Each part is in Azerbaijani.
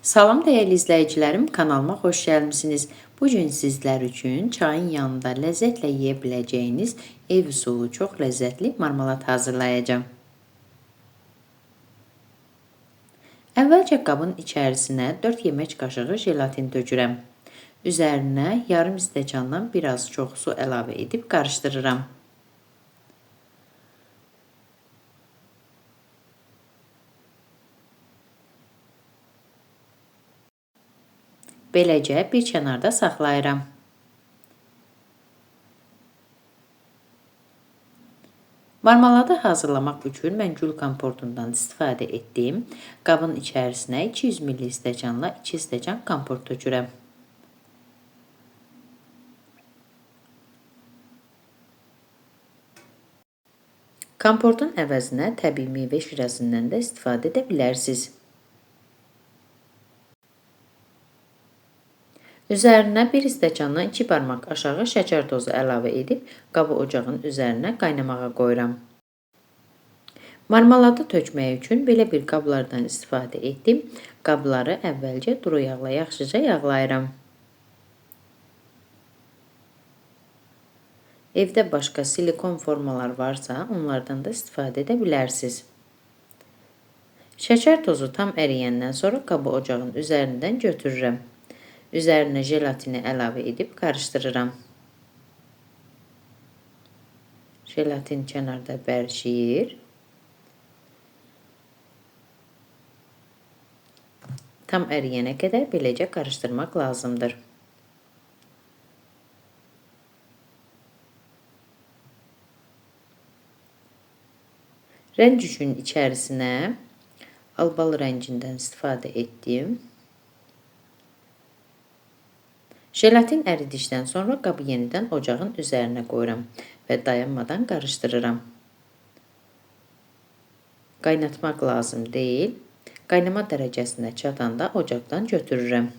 Salam dəyərli izləyicilərim, kanalıma xoş gəlmisiniz. Bu gün sizlər üçün çayın yanında ləzzətlə yeyə biləcəyiniz ev üsulu çox ləzzətli marmelad hazırlayacağım. Əvvəlcə qabın içərisinə 4 yemək qaşığı jelatin tökürəm. Üzərinə yarım stəkandan biraz çox su əlavə edib qarışdırıram. Beləcə bir kənarda saxlayıram. Marmeladı hazırlamaq üçün mən gül komportundan istifadə etdim. Qabın içərisinə 200 ml stəkanla 2 stəkan kompot tökürəm. Komportun əvəzinə təbii meyvə şirəsindən də istifadə edə bilərsiniz. Üzərinə 1 stəkandan 2 barmaq aşağı şəkər tozu əlavə edib, qabı ocağın üzərinə qaynamağa qoyuram. Marmeladı tökmək üçün belə bir qablardan istifadə etdim. Qabları əvvəlcə duru yağla yaxşıca yağlayıram. Evdə başqa silikon formalar varsa, onlardan da istifadə edə bilərsiniz. Şəkər tozu tam əriyəndən sonra qabı ocağın üzərindən götürürəm. Üzərinə jelatini əlavə edib qarışdırıram. Jelatin kənarda bərşiyir. Tam əriyənə qədər beləcə qarışdırmaq lazımdır. Rəng üçün içərisinə albal rəngindən istifadə etdim. Jelatin əridikdən sonra qabı yenidən ocağın üzərinə qoyuram və dayanmadan qarışdırıram. Qaynatmaq lazım deyil. Qaynama dərəcəsinə çatanda ocaqdan götürürəm.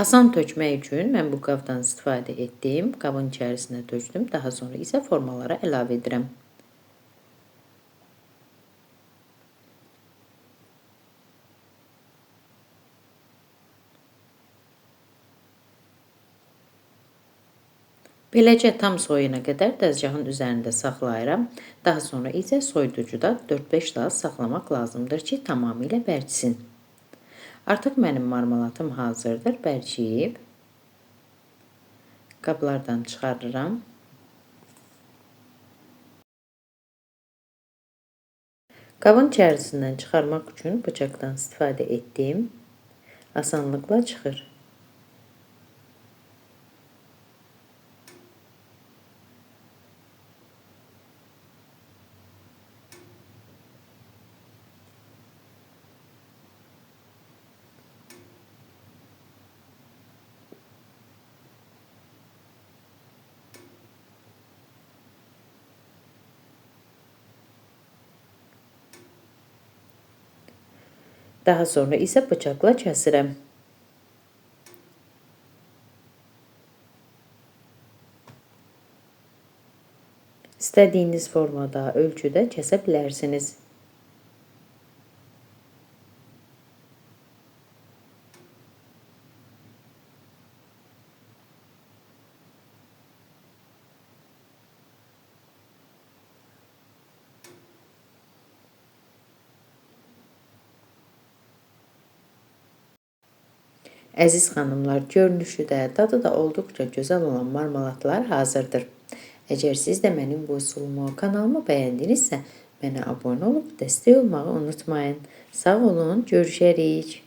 Asan tökmək üçün mən bu qabdan istifadə etdim. Qabın içərisinə tökdüm. Daha sonra isə formalara əlavə edirəm. Beləcə tam soyuna qədər dəzgahın üzərində saxlayıram. Daha sonra isə soyuducuda 4-5 saat saxlamaq lazımdır ki, tamamilə bərksin. Artıq mənim marmeladım hazırdır, bərkiyib. Qablardan çıxarıram. Qabın içərisindən çıxarmaq üçün bıçaqdan istifadə etdim. Asanlıqla çıxır. Daha sonra isə bıçaqla kəsirəm. İstədiyiniz formada, ölçüdə kəsə bilərsiniz. Əziz xanımlar, görünüşü də, dadı da olduqca gözəl olan marmeladlar hazırdır. Əgər siz də mənim bu üsulumu, kanalımı bəyəndinizsə, mənə abunə olub dəstək olmağı unutmayın. Sağ olun, görüşərik.